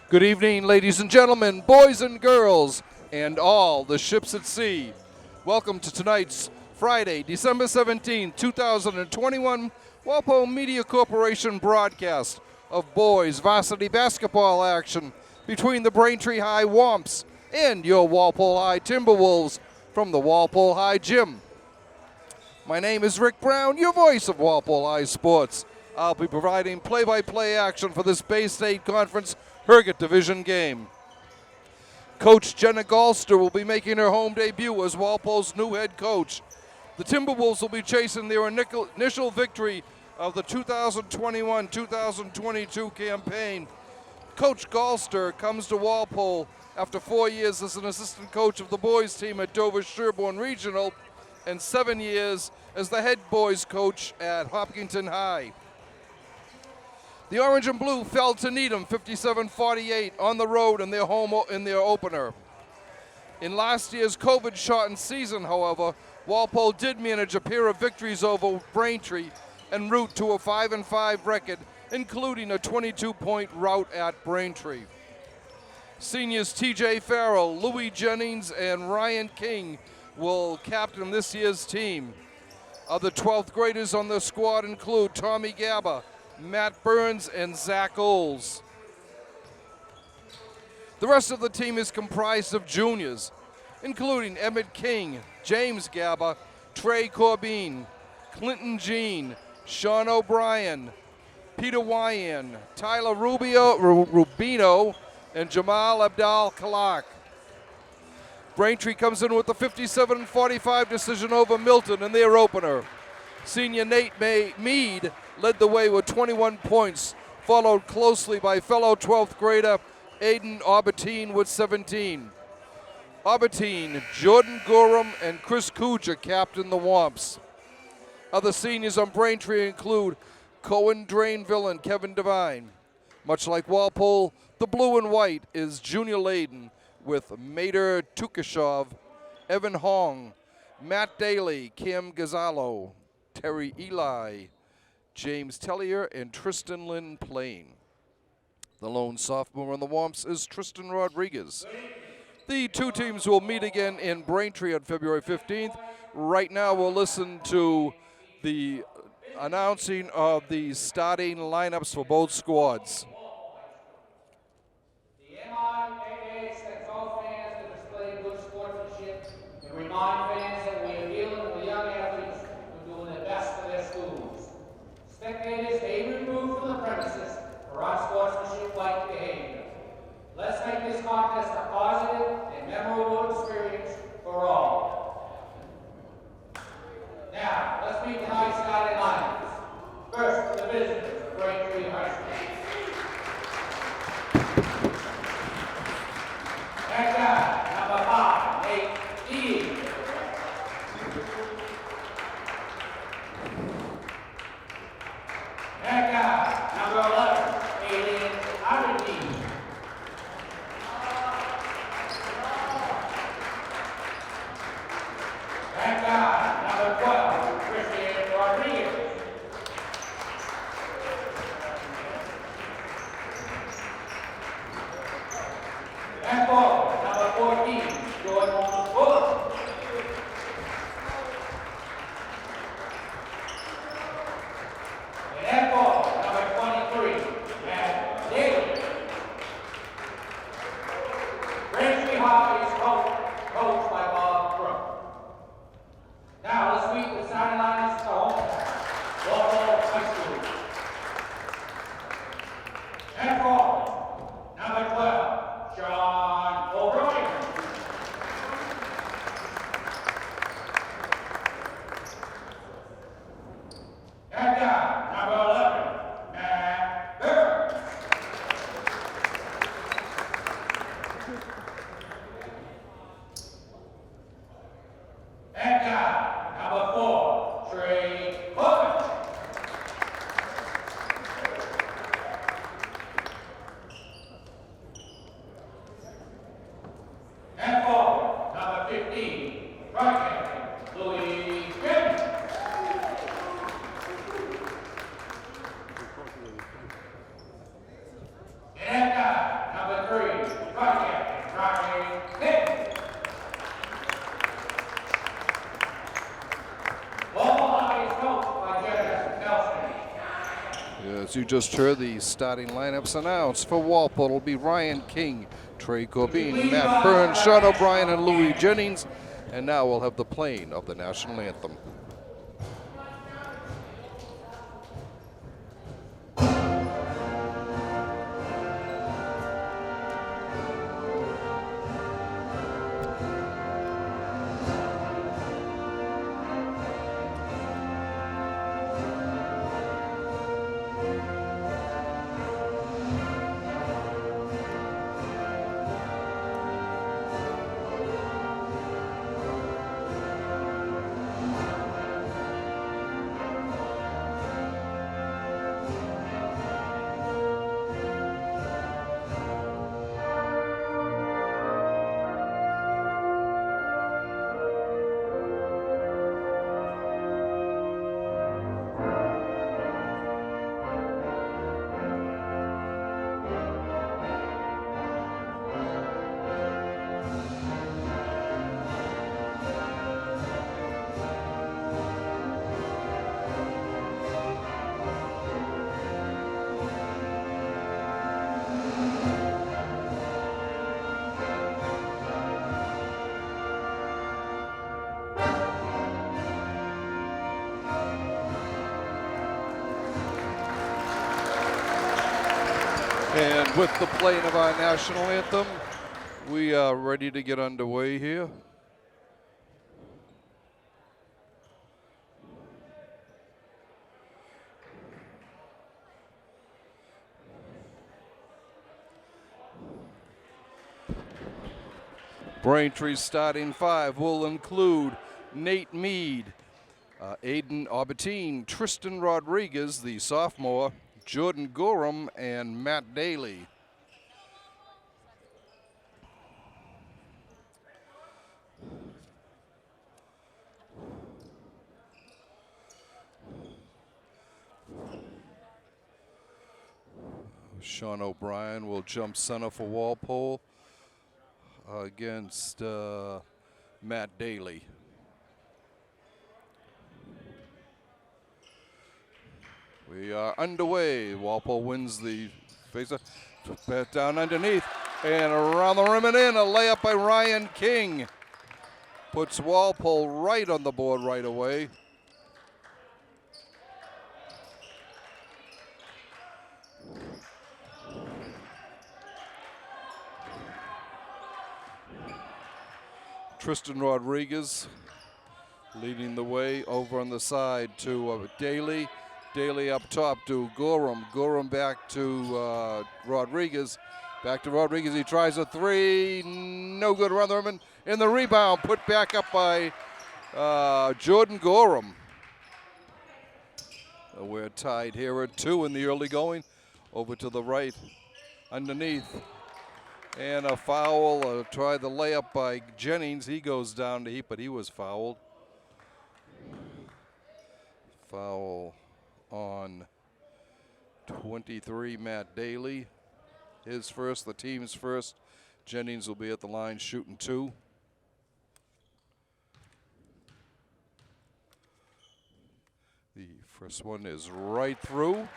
Good evening, ladies and gentlemen, boys and girls, and all the ships at sea. Welcome to tonight's Friday, December 17, 2021, Walpole Media Corporation broadcast of boys varsity basketball action between the Braintree High Womps and your Walpole High Timberwolves from the Walpole High Gym. My name is Rick Brown, your voice of Walpole High Sports. I'll be providing play-by-play action for this Bay State Conference Herget Division game. Coach Jenna Galster will be making her home debut as Walpole's new head coach. The Timberwolves will be chasing their initial victory of the 2021-2022 campaign. Coach Galster comes to Walpole after 4 years as an assistant coach of the boys team at Dover-Sherborne Regional and 7 years as the head boys coach at Hopkinton High. The Orange and Blue fell to Needham 57-48 on the road in their opener. In last year's COVID-shortened season, however, Walpole did manage a pair of victories over Braintree en route to a 5-5 record, including a 22-point rout at Braintree. Seniors T.J. Farrell, Louis Jennings, and Ryan King will captain this year's team. Other 12th graders on the squad include Tommy Gabba, Matt Burns, and Zach Oles. The rest of the team is comprised of juniors, including Emmett King, James Gabba, Trey Corbin, Clinton Jean, Sean O'Brien, Peter Wyan, Tyler Rubino, and Jamal Abdal-Kalak. Braintree comes in with a 57-45 decision over Milton in their opener. Senior Nate Mead led the way with 21 points, followed closely by fellow 12th grader Aiden Albertine with 17. Albertine, Jordan Gorham, and Chris Kuja captained the Womps. Other seniors on Braintree include Cohen Drainville and Kevin Devine. Much like Walpole, the blue and white is Junior Layden with Mater Tukashov, Evan Hong, Matt Daly, Cam Gazzalo, Terry Eli, James Tellier, and Tristan Lynn Plain. The lone sophomore on the Womps is Tristan Rodriguez. The two teams will meet again in Braintree on February 15th. Right now we'll listen to the announcing of the starting lineups for both squads. The MIAA expects all fans to display good sportsmanship and remind fans that we are dealing with young athletes who are doing their best for their schools. Spectators may be removed from the premises for unsportsmanship-like behavior. Let's make this contest a positive and memorable experience for all. Now, let's meet tonight's starting lineups. First, the visitors of Braintree High School. Back down, number 5, Nate Dean. Back down, number 11, Aiden Aberdeen. Back down, number 12, Christian Rodriguez. Back forward, number 14, Jordan Bullock. And back forward, number 23, Matt Daly. Braintree High is coached by Bob Crook. Now let's meet the starting lineups for home. Walpole High School. And forward, number 12, Sean O'Brien. And down, number 11, Matt Burns. And down, number 4, Trey Corbin. And forward, number 15, right Louis Jennings. As you just heard, the starting lineups announced. For Walpole, it'll be Ryan King, Trey Corbin, Matt Burns, Sean O'Brien, and Louis Jennings. And now we'll have the playing of the national anthem. And with the playing of our national anthem, we are ready to get underway here. Braintree's starting five will include Nate Mead, Aiden Aubertine, Tristan Rodriguez, the sophomore, Jordan Gorham, and Matt Daly. Sean O'Brien will jump center for Walpole against Matt Daly. We are underway. Walpole wins the faceoff. Bat down underneath and around the rim and in. A layup by Ryan King puts Walpole right on the board right away. Tristan Rodriguez leading the way over on the side to Daly. Daly up top to Gorham. Gorham back to Rodriguez. Back to Rodriguez. He tries a three. No good around the rim. And the rebound put back up by Jordan Gorham. We're tied here at 2 in the early going. Over to the right. Underneath. And a foul. Try the layup by Jennings. He goes down to heat, but he was fouled. Foul on 23, Matt Daly. His first, the team's first. Jennings will be at the line shooting 2. The first one is right through.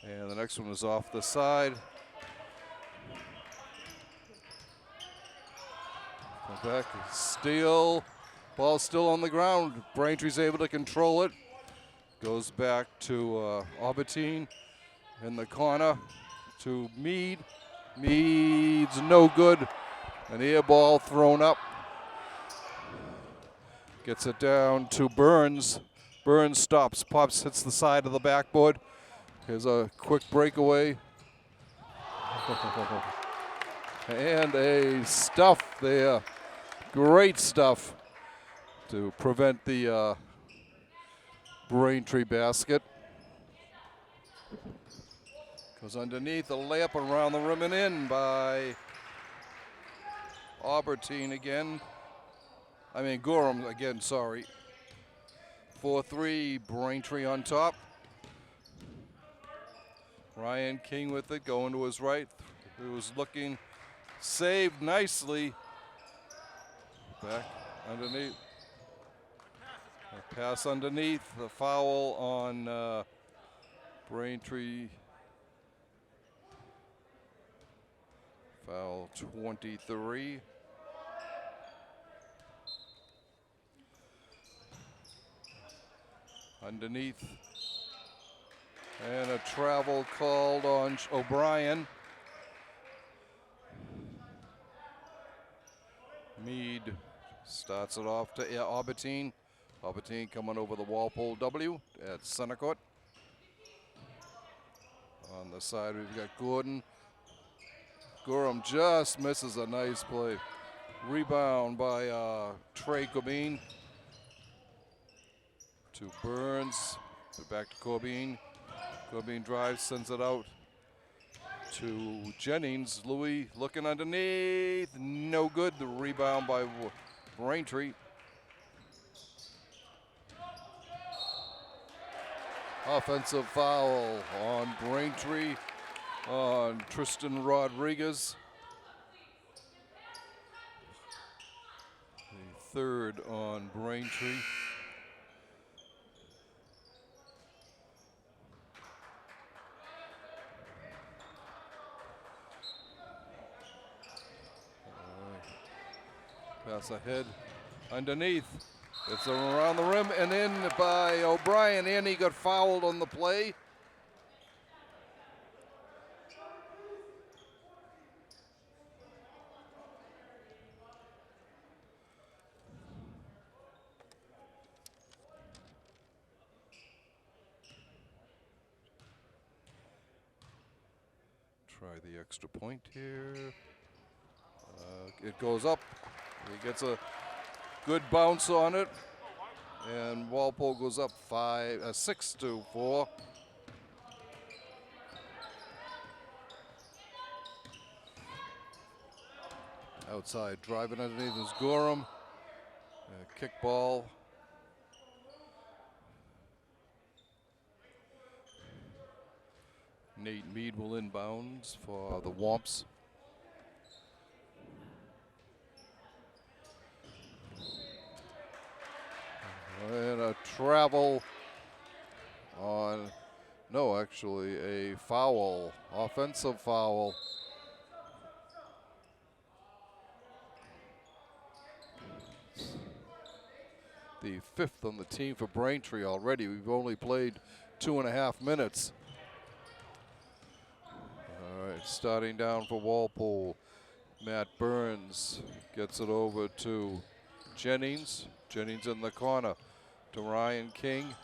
And the next one is off the side. Back, steal, ball still on the ground. Braintree's able to control it. Goes back to Aubertine in the corner to Mead. Mead's no good. An air ball thrown up. Gets it down to Burns. Burns stops, pops, hits the side of the backboard. Here's a quick breakaway. And a stuff there. Great stuff to prevent the Braintree basket. Goes underneath, a layup around the rim and in by Aubertine again. Gorham again, sorry. 4-3, Braintree on top. Ryan King with it, going to his right. He was looking, saved nicely. Back underneath. A pass underneath. The foul on Braintree. Foul 23. Underneath. And a travel called on O'Brien. Mead starts it off to Albertine. Albertine coming over the Walpole W at center court. On the side, we've got Gordon. Gorham just misses a nice play. Rebound by Trey Corbin. To Burns. Back to Corbin. Corbin drives, sends it out to Jennings. Louis looking underneath. No good. The rebound by Braintree. Offensive foul on Braintree on Tristan Rodriguez. The third on Braintree. Pass ahead, underneath. It's around the rim and in by O'Brien, and he got fouled on the play. Try the extra point here. It goes up. He gets a good bounce on it, and Walpole goes up 6-4. Outside, driving underneath is Gorham. Kick ball. Nate Mead will inbounds for the Womps. And a travel on, no, actually a foul, offensive foul. The fifth on the team for Braintree already. We've only played 2.5 minutes. All right, starting down for Walpole. Matt Burns gets it over to Jennings. Jennings in the corner to Ryan King.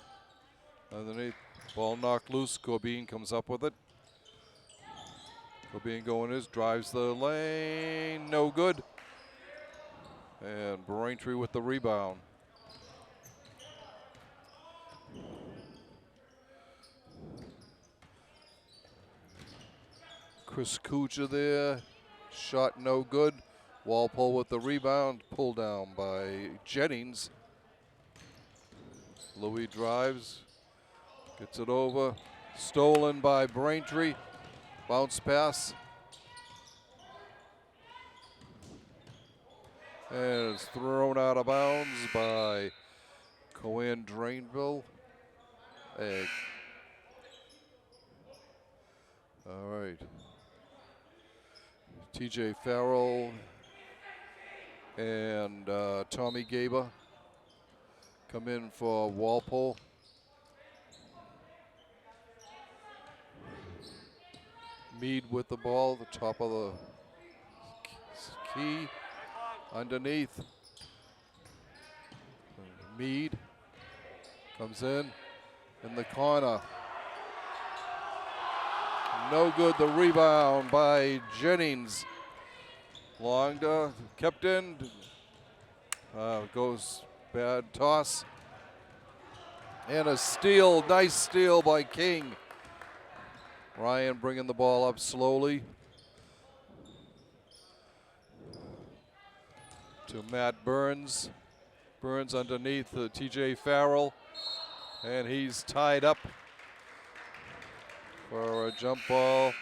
Underneath, ball knocked loose. Corbin comes up with it. Corbin going drives the lane, no good. And Braintree with the rebound. Chris Kuja there, shot no good. Walpole with the rebound, pulled down by Jennings. Louis drives, gets it over, stolen by Braintree, bounce pass. And it's thrown out of bounds by Coen Drainville. All right. TJ Farrell and Tommy Gaber come in for Walpole. Mead with the ball, the top of the key, underneath. Mead comes in the corner. No good, the rebound by Jennings. Long kept in, goes bad toss. And a steal, nice steal by King. Ryan bringing the ball up slowly to Matt Burns. Burns underneath TJ Farrell, and he's tied up for a jump ball.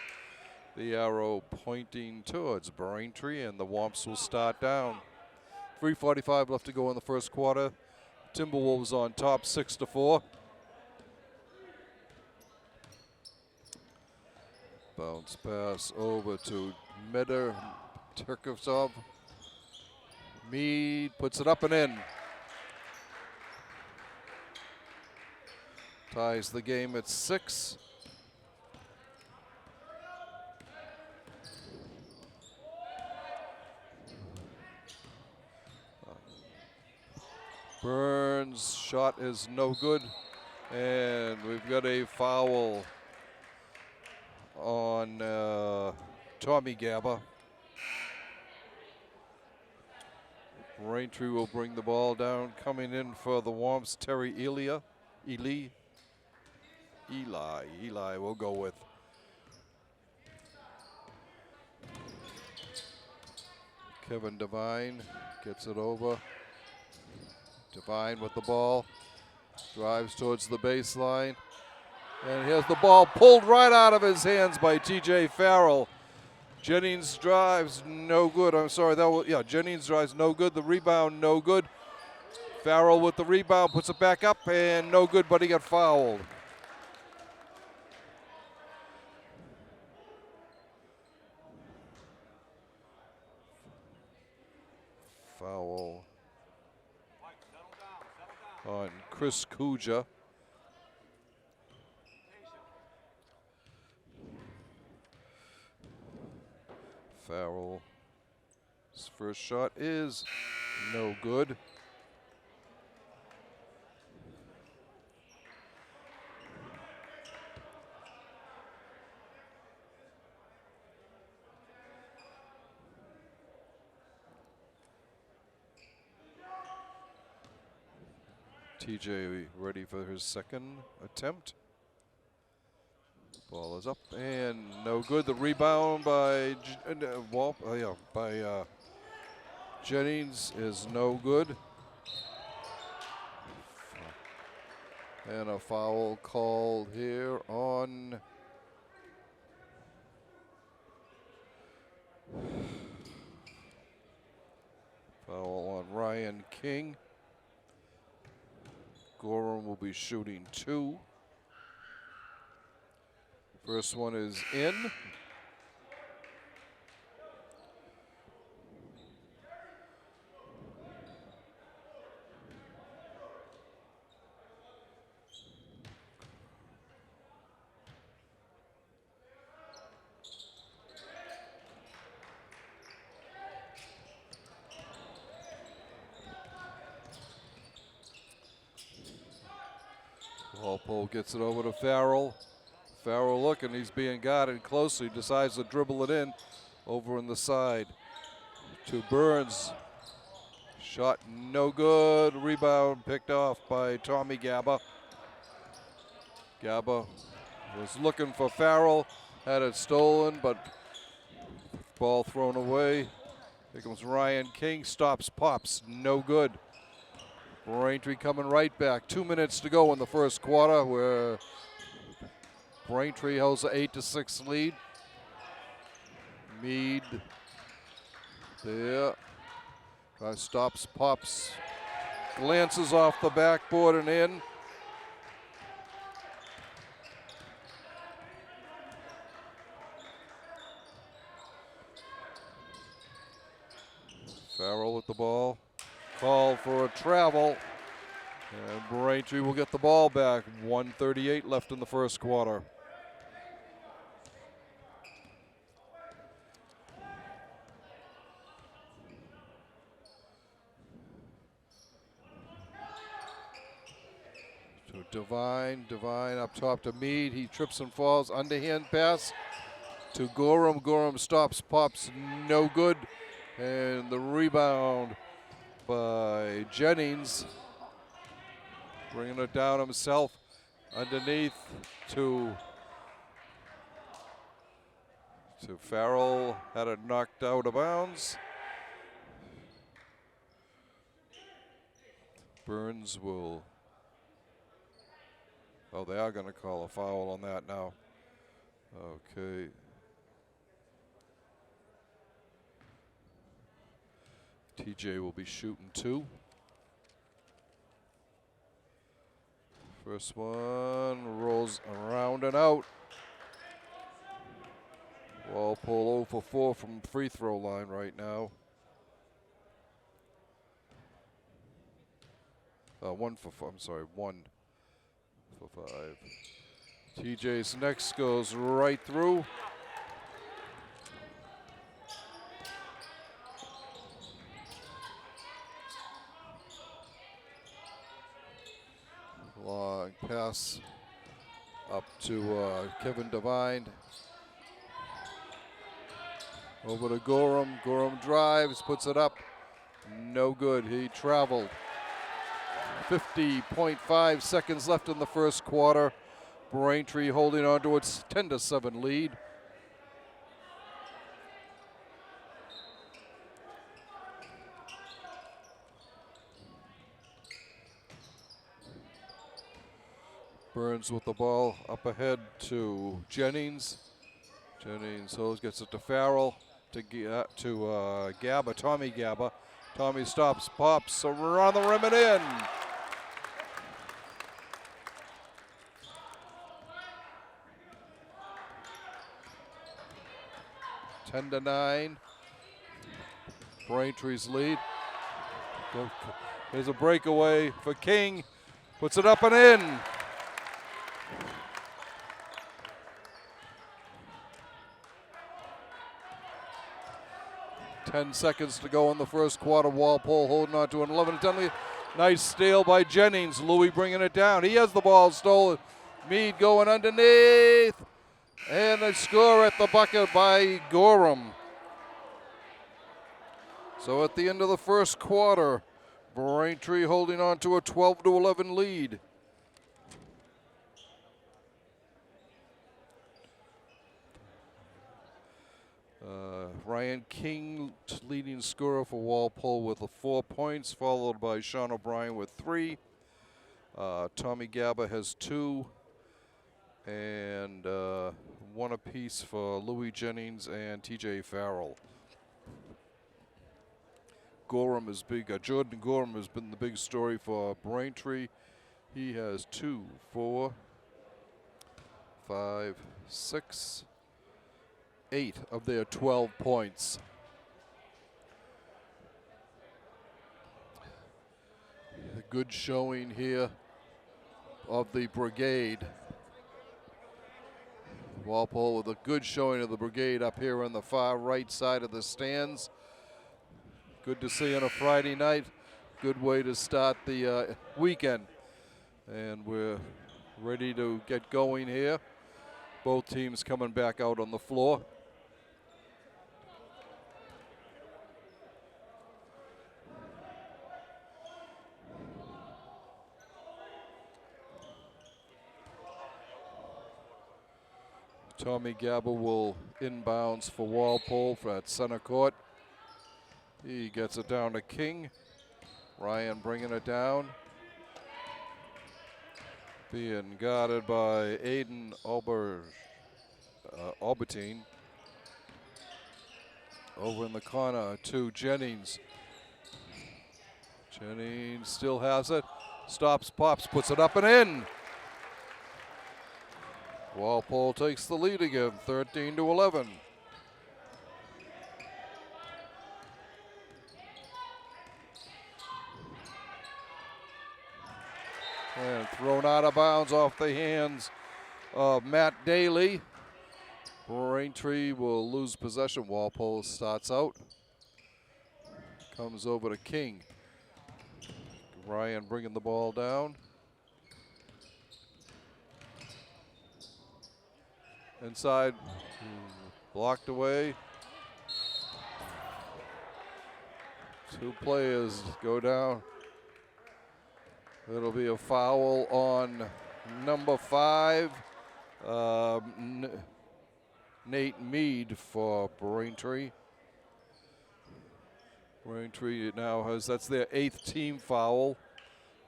The arrow pointing towards Braintree, and the Womps will start down. 3:45 left to go in the first quarter. Timberwolves on top, 6-4. Bounce pass over to Medar Turkovsov. Mead puts it up and in. Ties the game at 6. Burns' shot is no good, and we've got a foul on Tommy Gaba. Braintree will bring the ball down. Coming in for the Womps, Terry Eli will go with. Kevin Devine gets it over. Devine with the ball, drives towards the baseline, and here's the ball pulled right out of his hands by TJ Farrell. Jennings drives, no good. I'm sorry, Jennings drives, no good. The rebound, no good. Farrell with the rebound, puts it back up, and no good, but he got fouled. Foul on Chris Kuja. Farrell, his first shot is no good. TJ ready for his second attempt. Ball is up and no good. The rebound by Jennings is no good. And a foul called here on Ryan King. Gorham will be shooting 2. First one is in. Walpole gets it over to Farrell. Farrell looking, he's being guarded closely, decides to dribble it in over on the side to Burns. Shot no good, rebound picked off by Tommy Gaba. Gaba was looking for Farrell, had it stolen, but ball thrown away. Here comes Ryan King, stops, pops, no good. Braintree coming right back. 2 minutes to go in the first quarter, where Braintree holds an 8-6 lead. Mead there. Stops, pops, glances off the backboard and in. Farrell with the ball. Called for a travel. And Braintree will get the ball back. 1:38 left in the first quarter. To Devine up top to Mead. He trips and falls. Underhand pass to Gorham. Gorham stops, pops, no good. And the rebound by Jennings. Bringing it down himself underneath to Farrell. Had it knocked out of bounds. Burns will. Oh, they are going to call a foul on that now. Okay. TJ will be shooting 2. First one rolls around and out. Walpole 0 for 4 from free throw line right now. 1 for 4, I'm sorry, 1 for 5. TJ's next goes right through. Long pass up to Kevin Devine. Over to Gorham. Gorham drives, puts it up. No good. He traveled. 50.5 seconds left in the first quarter. Braintree holding on to its 10-7 lead. Burns with the ball up ahead to Jennings. Jennings gets it to Farrell, to Gabba, Tommy Gabba. Tommy stops, pops, around the rim and in. Ten to 9. Braintree's lead. There's a breakaway for King. Puts it up and in. 10 seconds to go in the first quarter. Walpole holding on to an 11-10 lead. Nice steal by Jennings. Louis bringing it down. He has the ball stolen. Meade going underneath. And a score at the bucket by Gorham. So at the end of the first quarter, Braintree holding on to a 12-11 lead. Ryan King, leading scorer for Walpole with 4 points, followed by Sean O'Brien with 3. Tommy Gabba has 2. And 1 apiece for Louis Jennings and TJ Farrell. Gorham is big. Jordan Gorham has been the big story for Braintree. He has 2, 4, 5, 6, 8 of their 12 points. A good showing here of the Brigade. Walpole with a good showing of the Brigade up here on the far right side of the stands. Good to see on a Friday night. Good way to start the weekend. And we're ready to get going here. Both teams coming back out on the floor. Tommy Gabba will inbounds for Walpole for at center court. He gets it down to King. Ryan bringing it down. Being guarded by Aiden Albertine. Over in the corner to Jennings. Jennings still has it. Stops, pops, puts it up and in. Walpole takes the lead again, 13-11. And thrown out of bounds off the hands of Matt Daly. Braintree will lose possession. Walpole starts out. Comes over to King. Ryan bringing the ball down. Inside, blocked away. 2 players go down. It'll be a foul on number 5, Nate Meade for Braintree. Braintree now has, that's their 8th team foul.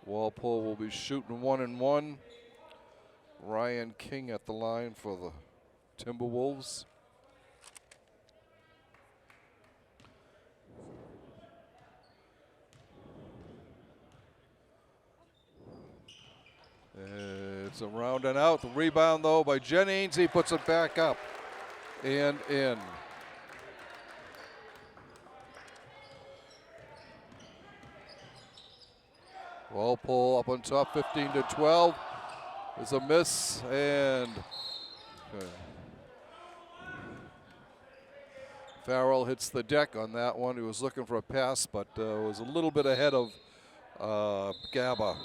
Walpole will be shooting 1 and 1. Ryan King at the line for the Timberwolves. It's a round and out. The rebound, though, by Jennings. He puts it back up and in. Walpole up on top, 15-12. There's a miss, and Farrell hits the deck on that one. He was looking for a pass, but was a little bit ahead of Gaba.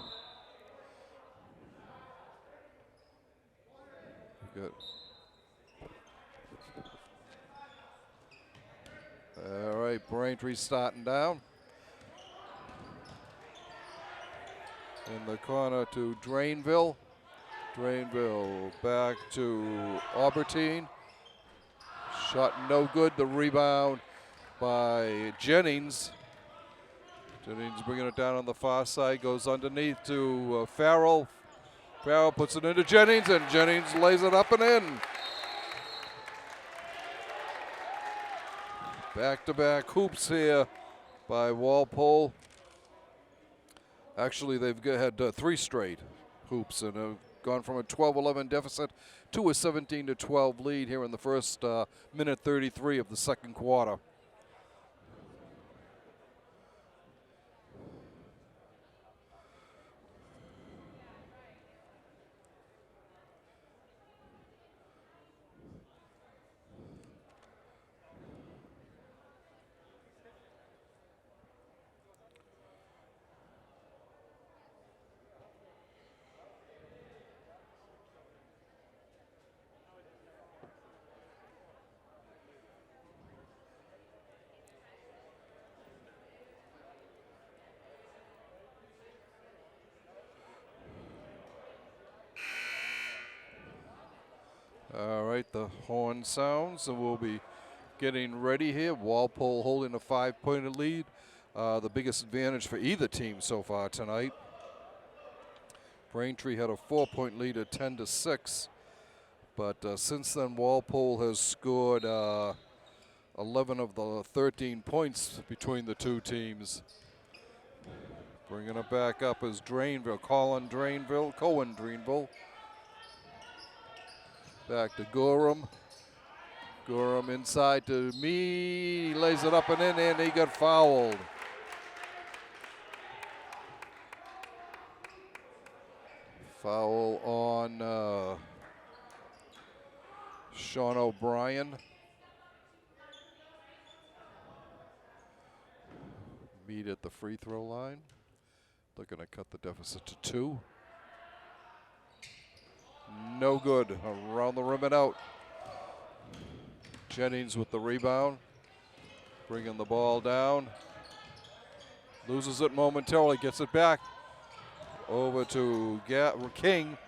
Good. All right, Braintree starting down. In the corner to Drainville. Drainville back to Albertine. Shot no good. The rebound by Jennings. Jennings bringing it down on the far side. Goes underneath to Farrell. Farrell puts it into Jennings, and Jennings lays it up and in. Back-to-back hoops here by Walpole. Actually, they've had 3 straight hoops and have gone from a 12-11 deficit to a 17-12 lead here in the first minute 33 of the second quarter. All right, the horn sounds, and we'll be getting ready here. Walpole holding a 5-point lead, the biggest advantage for either team so far tonight. Braintree had a 4-point lead at 10-6, but since then Walpole has scored 11 of the 13 points between the two teams. Bringing it back up is Drainville, Cohen Drainville. Back to Gorham. Gorham inside to me. He lays it up and in, and he got fouled. Foul on Sean O'Brien. Mead at the free throw line. Looking to cut the deficit to 2. No good. Around the rim and out. Jennings with the rebound. Bringing the ball down. Loses it momentarily. Gets it back. Over to King.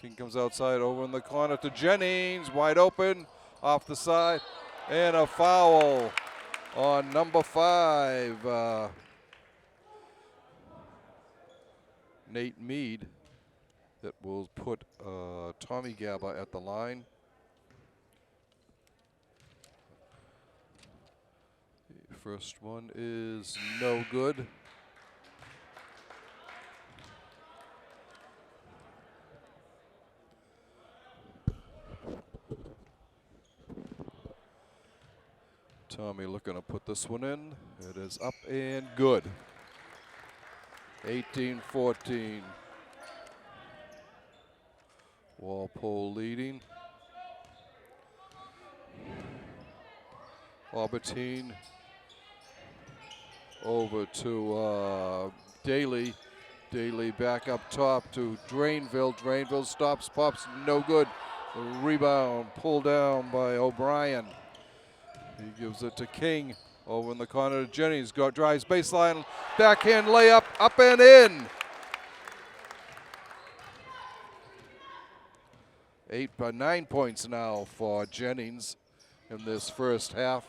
King comes outside over in the corner to Jennings. Wide open. Off the side. And a foul on number 5. Nate Mead. That will put Tommy Gaba at the line. The first one is no good. Tommy looking to put this one in. It is up and good. 18-14. Walpole leading. Albertine over to Daly. Daly back up top to Drainville. Drainville stops, pops, no good. The rebound pulled down by O'Brien. He gives it to King over in the corner to Jennings. Drives baseline, backhand layup, up and in. 9 points now for Jennings in this first half.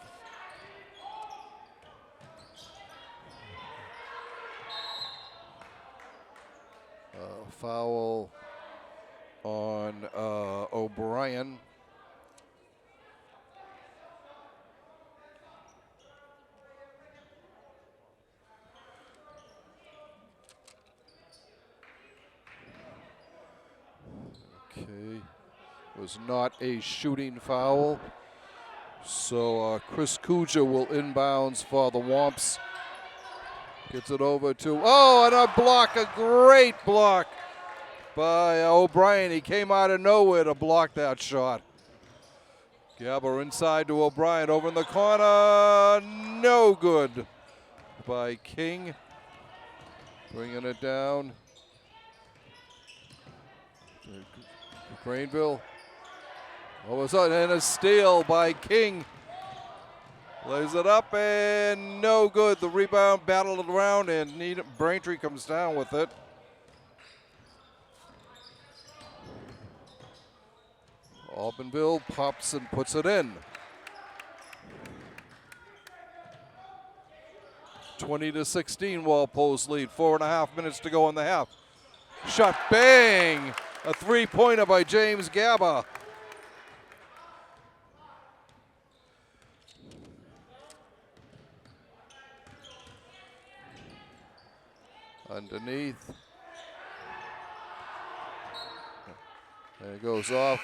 Foul on O'Brien. was not a shooting foul. So Chris Kuja will inbounds for the Womps. Gets it over to, oh, and a block, a great block by O'Brien. He came out of nowhere to block that shot. Gabba inside to O'Brien, over in the corner, no good by King. Bringing it down. Granville. All of a sudden, and a steal by King. Lays it up and no good. The rebound battled around and Braintree comes down with it. Auburndale pops and puts it in. 20-16 Walpole's lead. 4.5 minutes to go in the half. Shot, bang! A three-pointer by James Gabba. Underneath. There it goes off.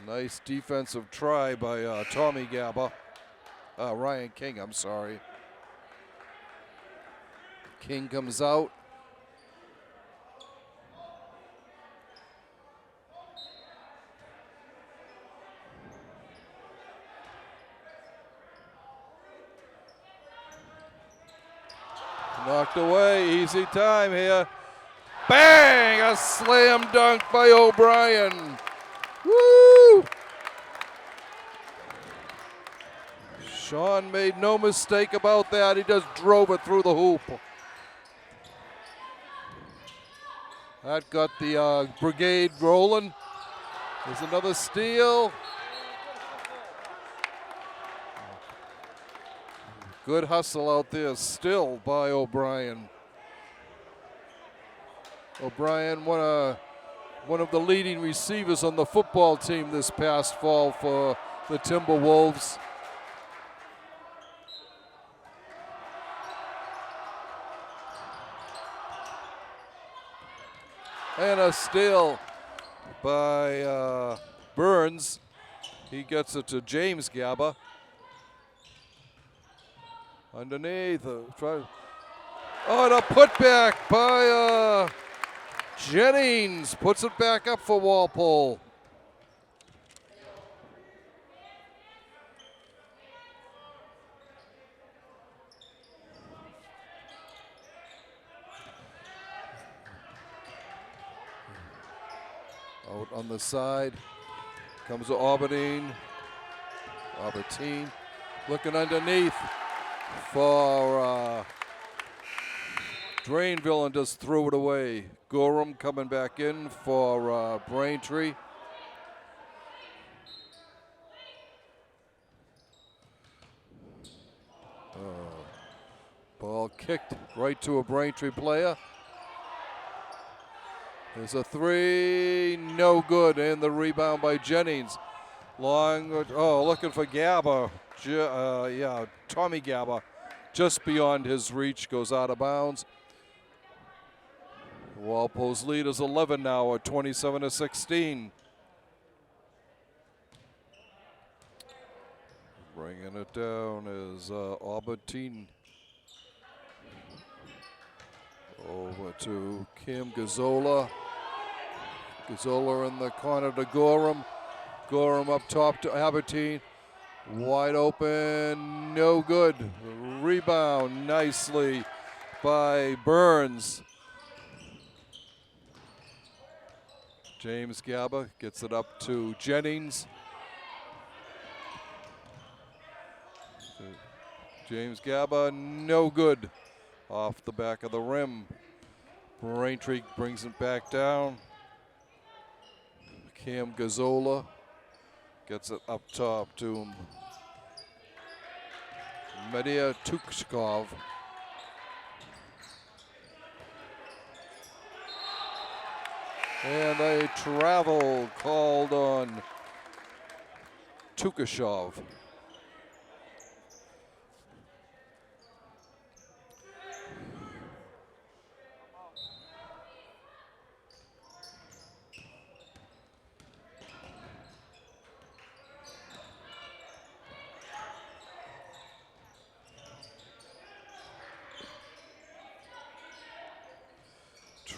Nice defensive try by Tommy Gabba. Ryan King, I'm sorry. King comes out. Knocked away, easy time here. Bang! A slam dunk by O'Brien. Woo! Sean made no mistake about that. He just drove it through the hoop. That got the brigade rolling. There's another steal. Good hustle out there still by O'Brien. O'Brien, one of the leading receivers on the football team this past fall for the Timberwolves. And a steal by Burns. He gets it to James Gabba. Underneath. Oh, and a putback by Jennings. Puts it back up for Walpole. Out on the side. Comes to Albertine. Looking underneath for Drainville and just threw it away. Gorham coming back in for Braintree. Ball kicked right to a Braintree player. There's a three, no good, and the rebound by Jennings. Long, looking for Gabba. Tommy Gabba, just beyond his reach, goes out of bounds. Walpole's lead is 11 now at 27-16. Bringing it down is Albertine. Over to Kim Gazzola. Gazzola in the corner to Gorham. Gorham up top to Albertine. Wide open, no good. Rebound nicely by Burns. James Gabba gets it up to Jennings. James Gabba, no good. Off the back of the rim. Braintree brings it back down. Cam Gazzola gets it up top to Medea Tukshkov. And a travel called on Tukashov.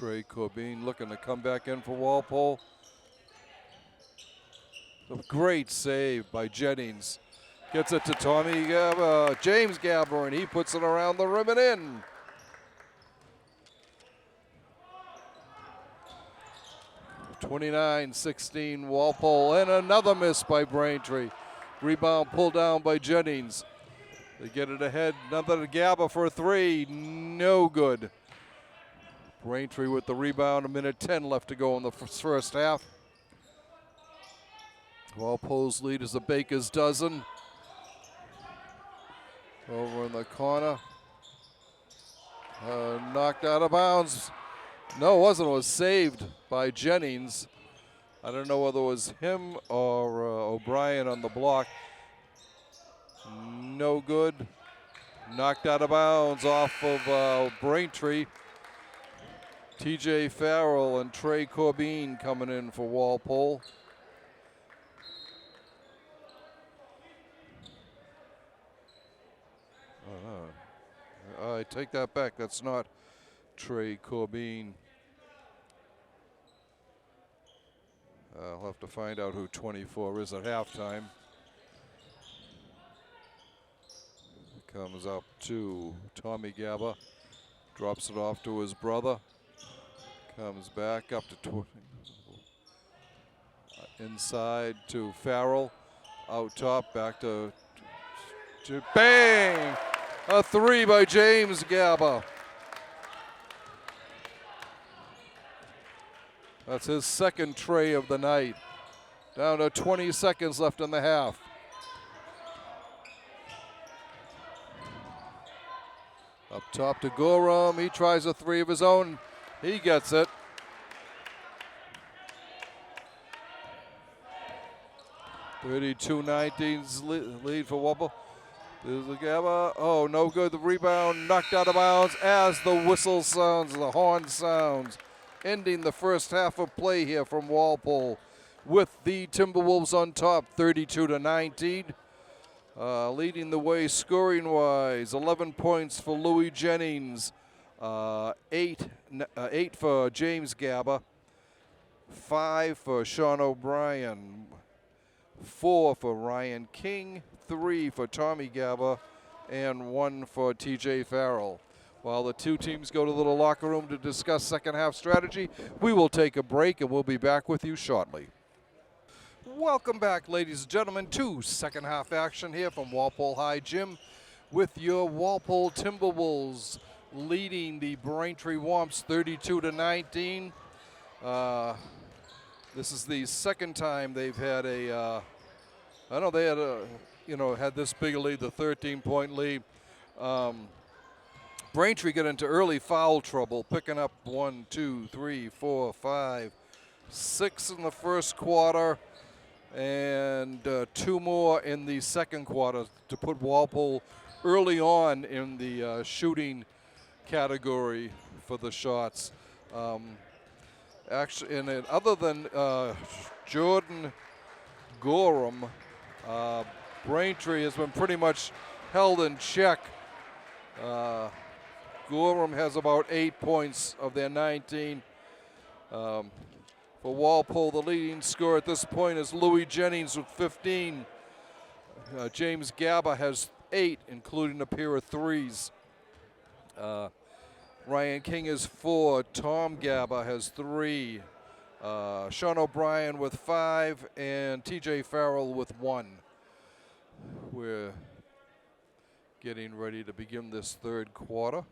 Trey Corbin looking to come back in for Walpole. A great save by Jennings. Gets it to Tommy Gabba, James Gabba, and he puts it around the rim and in. (29-16) Walpole, and another miss by Braintree. Rebound pulled down by Jennings. They get it ahead, another to Gabba for a three, no good. Braintree with the rebound, 1:10 left to go in the first half. Walpole's lead is a baker's dozen. Over in the corner. Knocked out of bounds. No, it wasn't. It was saved by Jennings. I don't know whether it was him or O'Brien on the block. No good. Knocked out of bounds off of Braintree. TJ Farrell and Trey Corbin coming in for Walpole. I take that back. That's not Trey Corbin. I'll have to find out who 24 is at halftime. Comes up to Tommy Gabba. Drops it off to his brother. Comes back up to inside to Farrell. Out top, back to bang! A three by James Gabba. That's his second tray of the night. Down to 20 seconds left in the half. Up top to Gorham. He tries a three of his own. He gets it. (32-19) lead for Walpole. There's the Gabba. Oh, no good. The rebound knocked out of bounds as the whistle sounds, the horn sounds. Ending the first half of play here from Walpole with the Timberwolves on top, 32-19. Leading the way scoring-wise, 11 points for Louis Jennings, 8 for James Gabba, 5 for Sean O'Brien, 4 for Ryan King, 3 for Tommy Gabba, and 1 for TJ Farrell. While the two teams go to the locker room to discuss second half strategy, we will take a break and we'll be back with you shortly. Welcome back, ladies and gentlemen, to second half action here from Walpole High Gym with your Walpole Timberwolves leading the Braintree Womps 32-19. This is the second time they've had I know they had had this big a lead, the 13-point lead. Braintree got into early foul trouble, picking up 1, 2, 3, 4, 5, 6 in the first quarter, and 2 more in the second quarter to put Walpole early on in the shooting category for the shots. Actually, and other than Jordan Gorham, Braintree has been pretty much held in check. Gorham has about 8 points of their 19. For Walpole, the leading scorer at this point is Louis Jennings with 15. James Gabba has 8, including a pair of threes. Ryan King has 4. Tom Gabba has 3. Sean O'Brien with 5, and TJ Farrell with 1. We're getting ready to begin this third quarter.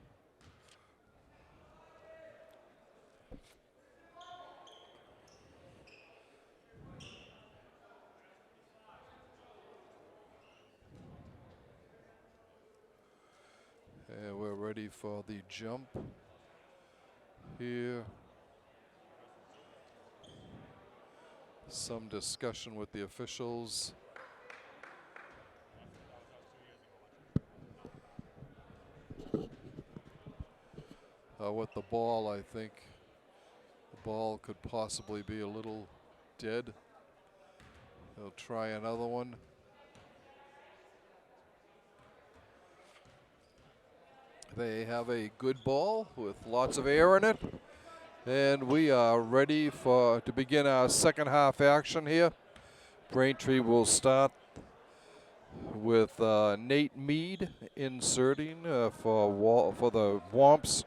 And we're ready for the jump here. Some discussion with the officials. With the ball, I think the ball could possibly be a little dead. They'll try another one. They have a good ball with lots of air in it. And we are ready to begin our second half action here. Braintree will start with Nate Mead inserting for the Womps.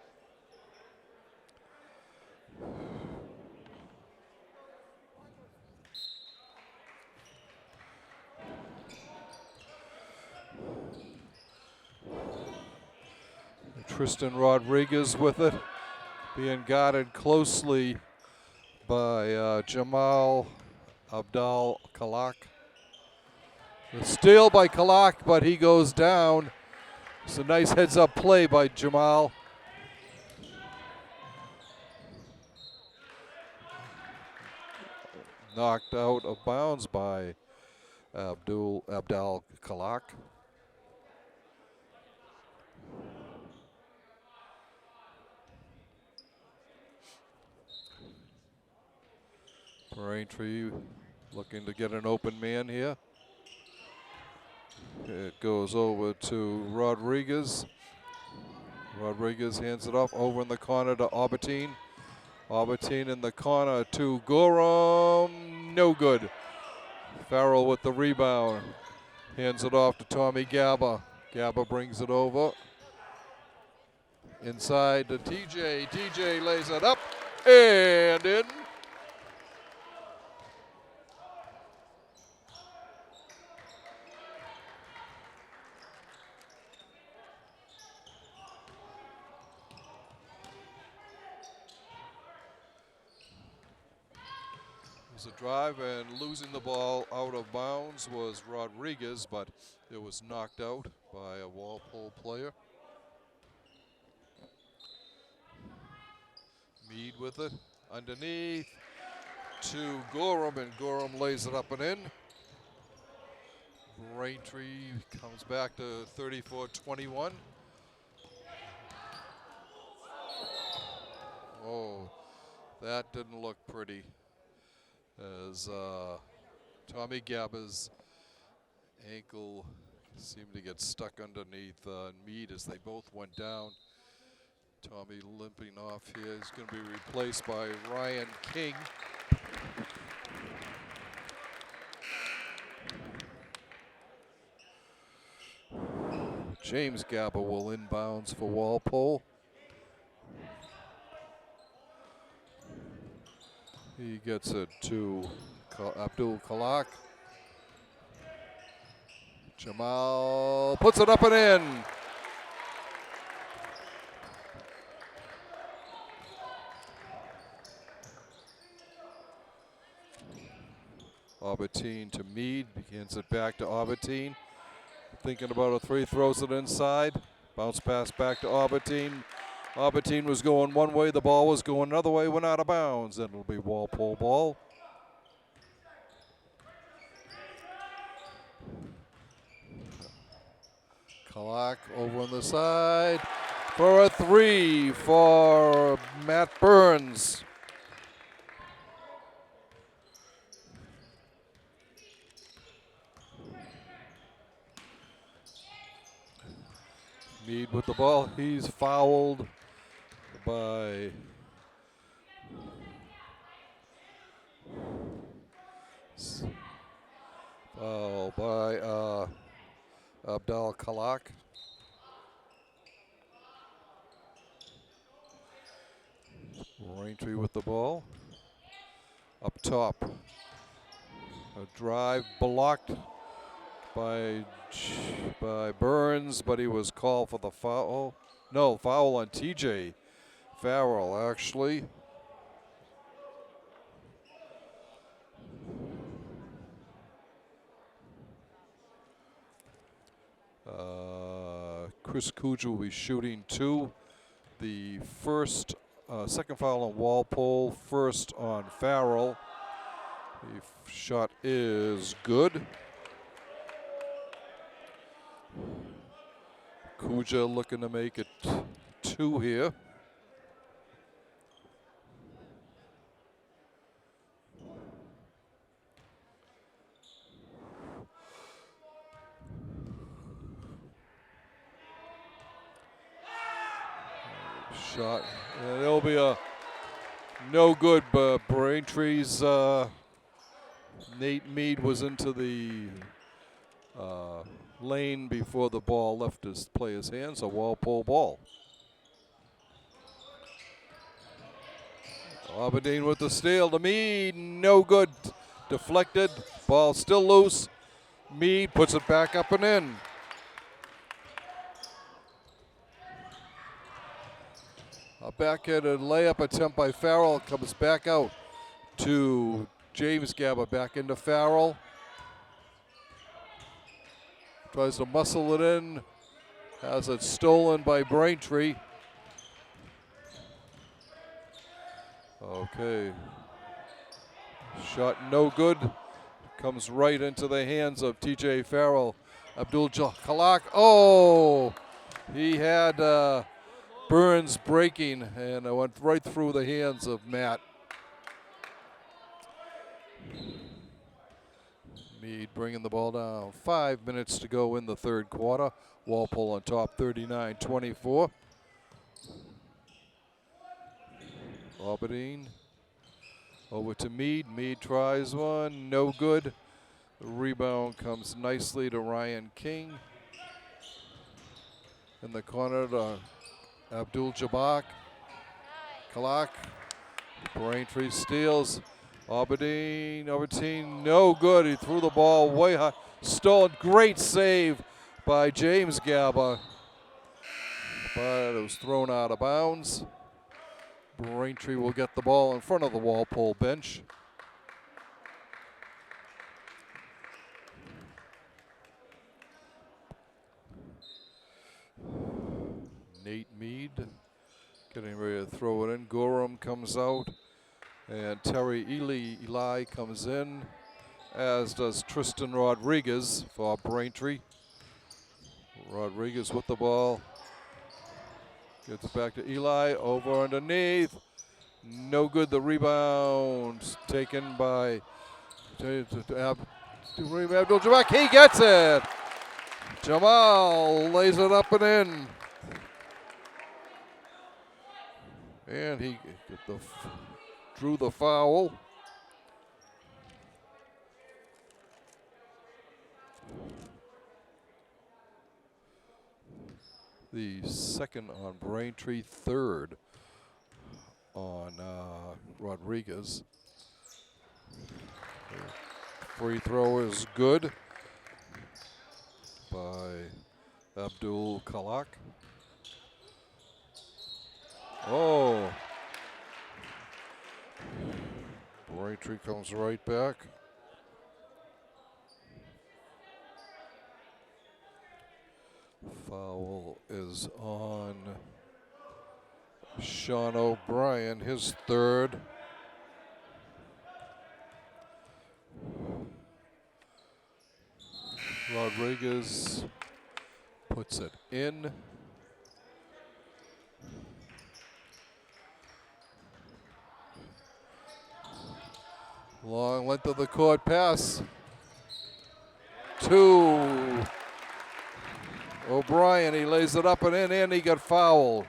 Tristan Rodriguez with it, being guarded closely by Jamal Abdal Kalak. The steal by Kalak, but he goes down. It's a nice heads-up play by Jamal. Knocked out of bounds by Abdal Kalak. Braintree looking to get an open man here. It goes over to Rodriguez. Rodriguez hands it off over in the corner to Albertine. Albertine in the corner to Gorham. No good. Farrell with the rebound. Hands it off to Tommy Gaba. Gaba brings it over. Inside to TJ. TJ lays it up and in. A drive, and losing the ball out of bounds was Rodriguez, but it was knocked out by a Walpole player. Mead with it underneath to Gorham, and Gorham lays it up and in. Braintree comes back to 34-21. Oh, that didn't look pretty, as Tommy Gaba's ankle seemed to get stuck underneath Mead as they both went down. Tommy limping off here. He's going to be replaced by Ryan King. James Gaba will inbounds for Walpole. He gets it to Abdul Kalak. Jamal puts it up and in. Albertine to Mead. Hands it back to Albertine. Thinking about a three, throws it inside. Bounce pass back to Albertine. Albertine was going one way, the ball was going another way, went out of bounds, and it'll be Walpole ball. Kalak over on the side for a three for Matt Burns. Mead with the ball. He's fouled by Abdal Kalak. Braintree with the ball. Up top. A drive blocked by Burns, but he was called for the foul. No, foul on TJ Farrell, actually. Chris Kuja will be shooting two. The second foul on Walpole, first on Farrell. The shot is good. Kuja looking to make it two here. Shot, and there'll be a No good, but Braintree's Nate Mead was into the lane before the ball left his player's hands. A Walpole ball. Aberdeen with the steal to Mead. No good. Deflected. Ball still loose. Mead puts it back up and in. A backhanded layup attempt by Farrell. Comes back out to James Gabba. Back into Farrell. Tries to muscle it in. Has it stolen by Braintree. Okay. Shot no good. Comes right into the hands of TJ Farrell. Abdul Khalak. Oh! He had Burns breaking, and it went right through the hands of Matt. Mead bringing the ball down. 5 minutes to go in the third quarter. Walpole on top, 39-24. Aberdeen over to Mead. Mead tries one, no good. The rebound comes nicely to Ryan King. In the corner to Abdul Jabbar. Kalak. Braintree steals. Aberdeen, no good. He threw the ball way high. Stolen, great save by James Gabba. But it was thrown out of bounds. Braintree will get the ball in front of the Walpole bench. Nate Mead getting ready to throw it in. Gorham comes out, and Terry Eli comes in, as does Tristan Rodriguez for Braintree. Rodriguez with the ball. Gets it back to Eli, over underneath. No good, the rebound taken by Abdul-Jabbar. He gets it! Jamal lays it up and in. And he drew the foul. The second on Braintree, third on Rodriguez. Free throw is good by Abdul Khalak. Oh. Braintree comes right back. Foul is on Sean O'Brien, his third. Rodriguez puts it in. Long length of the court pass to O'Brien. He lays it up and in, and he got fouled.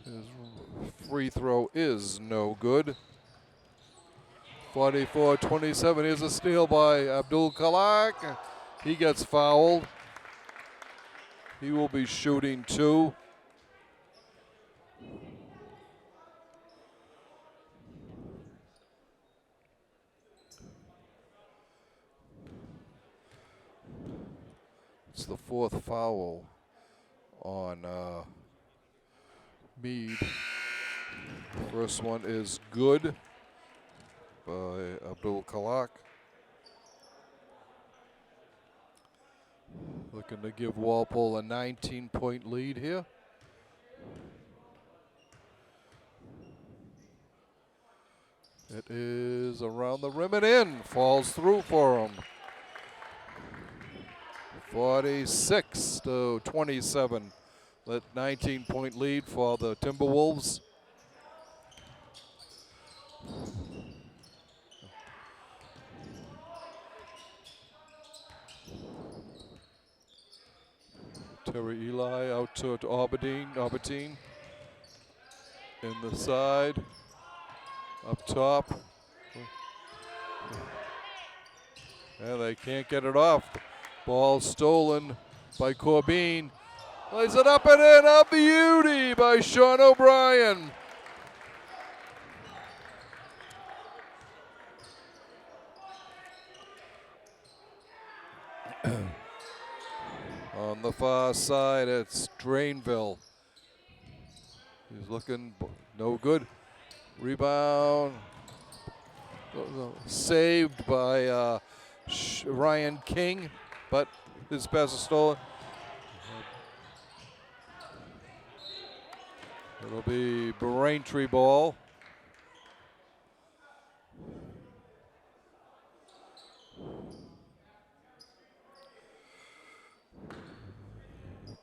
His free throw is no good. 44-27. Here's a steal by Abdul Khalak. He gets fouled. He will be shooting two. It's the fourth foul on Mead. The first one is good by Abdul Khalak. Looking to give Walpole a 19-point lead here. It is around the rim and in. Falls through for him. 46-27. That 19-point lead for the Timberwolves. Terry Eli out to Aberdeen. In the side. Up top. And they can't get it off. Ball stolen by Corbin. Lays it up and in. A beauty by Sean O'Brien. On the far side, it's Drainville. He's looking no good. Rebound. Saved by Ryan King, but his pass is stolen. It'll be Braintree ball.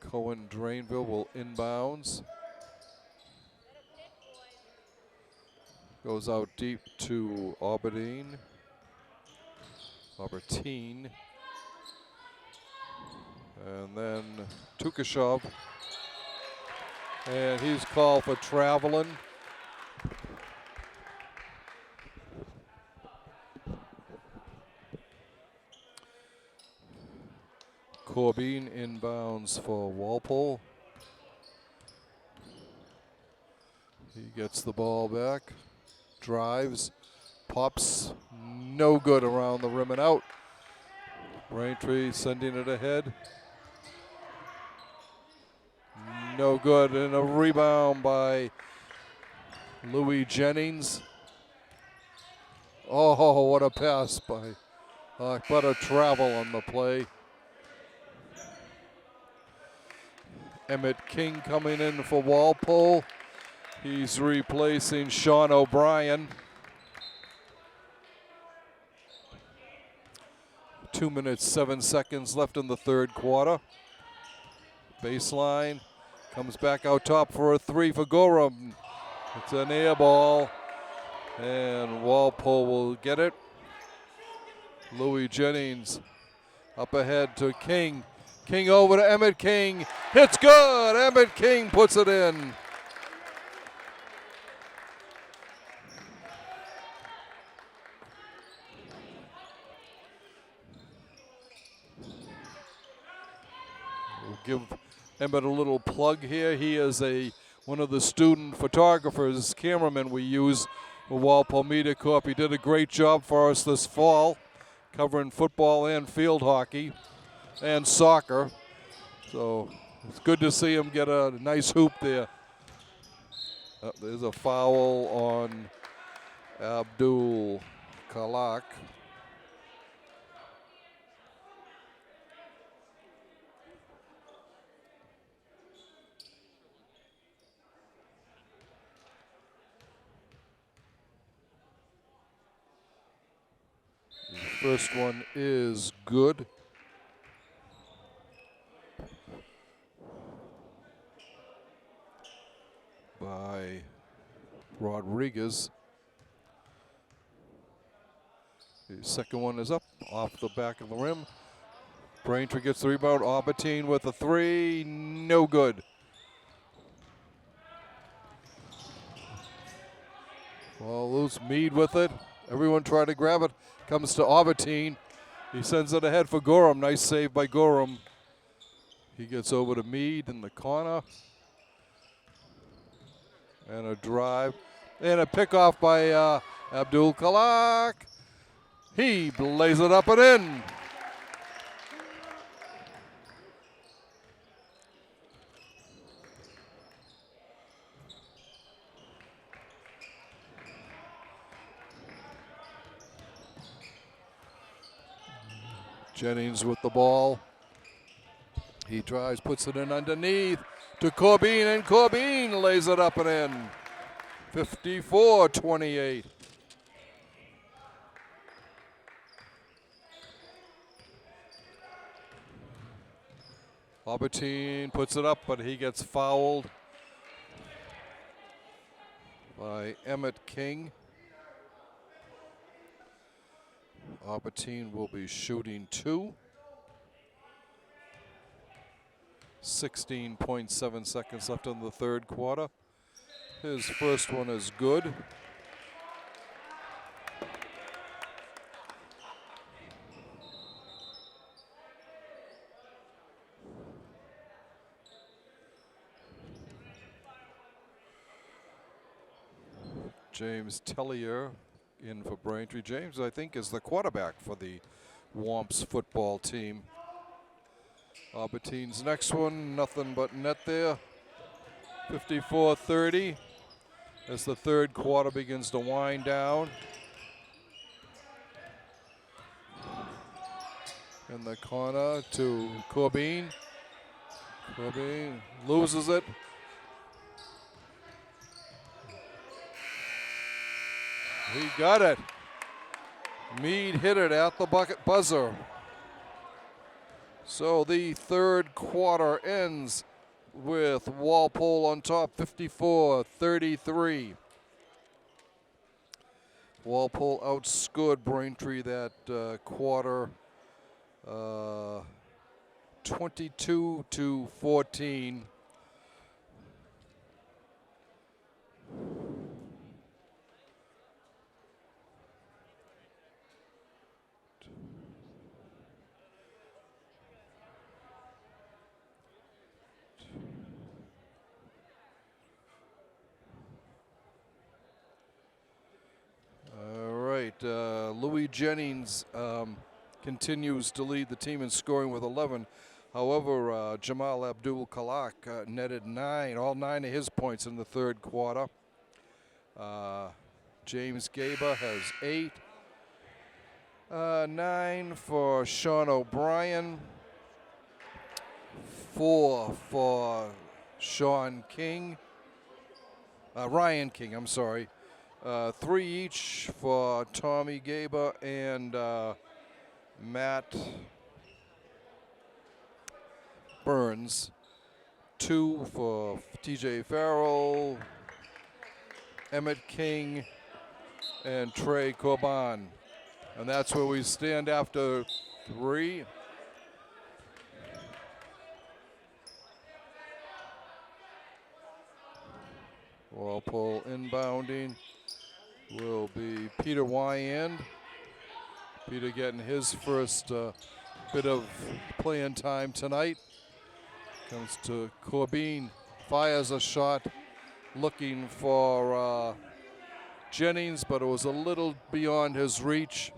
Cohen Drainville will inbounds. Goes out deep to Aberdeen. And then Tukashov. And he's called for traveling. Corbin inbounds for Walpole. He gets the ball back, drives, pops, no good around the rim and out. Braintree sending it ahead. No good, and a rebound by Louis Jennings. Oh, what a pass by but a travel on the play. Emmett King coming in for Walpole. He's replacing Sean O'Brien. 2 minutes, 7 seconds left in the third quarter. Baseline, comes back out top for a three for Gorham. It's an air ball, and Walpole will get it. Louis Jennings up ahead to King. King over to Emmett King. It's good. Emmett King puts it in. We'll give Emmett a little plug here. He is one of the student photographers, cameramen we use for Walpole Media Corp. He did a great job for us this fall, covering football and field hockey and soccer. So it's good to see him get a nice hoop there. There's a foul on Abdul Kalak. The first one is good. By Rodriguez. The second one is up off the back of the rim. Braintree gets the rebound. Aberdeen with a three, no good. Well, loose Mead with it. Everyone tried to grab it. Comes to Aberdeen. He sends it ahead for Gorham. Nice save by Gorham. He gets over to Mead in the corner. And a drive. And a pickoff by Abdul Kalak. He lays it up and in. Jennings with the ball. He drives, puts it in underneath to Corbin, and Corbin lays it up and in. 54-28. Aberdeen puts it up, but he gets fouled by Emmett King. Aberdeen will be shooting two. 16.7 seconds left in the third quarter. His first one is good. James Tellier in for Braintree. James, I think, is the quarterback for the Womps football team. Albertine's next one, nothing but net there. 54-30 as the third quarter begins to wind down. In the corner to Corbin. Corbin loses it. He got it. Meade hit it at the bucket buzzer. So the third quarter ends with Walpole on top, 54-33. Walpole outscored Braintree that quarter 22-14. Louis Jennings continues to lead the team in scoring with 11. However, Jamal Abdul Kalak netted all nine of his points in the third quarter. James Gaber has 8. 9 for Sean O'Brien. 4 for Ryan King, I'm sorry. 3 each for Tommy Gaber and Matt Burns. 2 for TJ Farrell, Emmett King, and Trey Corbin. And that's where we stand after 3. Walpole inbounding will be Peter Wyand. Peter getting his first bit of playing time tonight. Comes to Corbin, fires a shot looking for Jennings, but it was a little beyond his reach.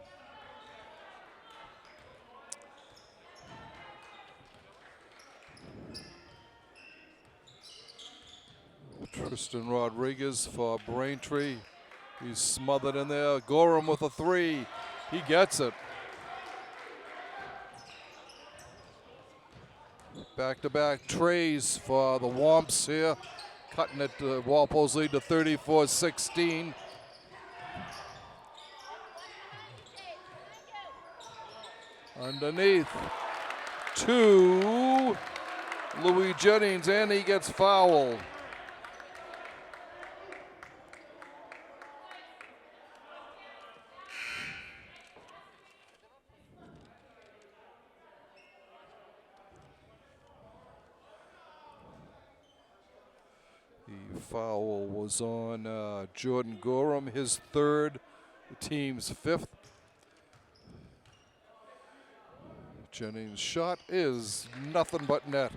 Tristan Rodriguez for Braintree. He's smothered in there. Gorham with a 3. He gets it. Back-to-back trays for the Womps here. Cutting it to Walpole's lead to 34-16. Underneath to Louis Jennings, and he gets fouled. The foul was on Jordan Gorham, his 3rd, the team's 5th. Jennings' shot is nothing but net.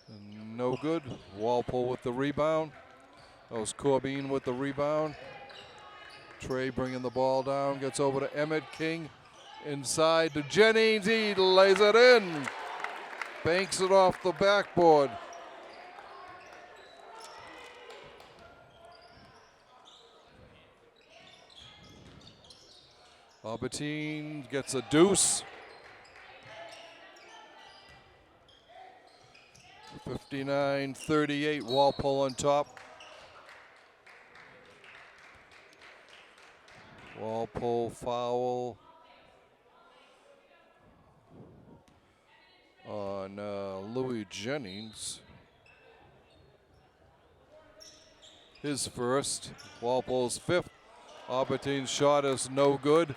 And no good. Walpole with the rebound. That was Corbin with the rebound. Trey bringing the ball down, gets over to Emmett King. Inside to Jennings, he lays it in. Banks it off the backboard. Albertine gets a deuce. 59-38, Walpole on top. Walpole foul on Louis Jennings. His first, Walpole's 5th. Albertine's shot is no good.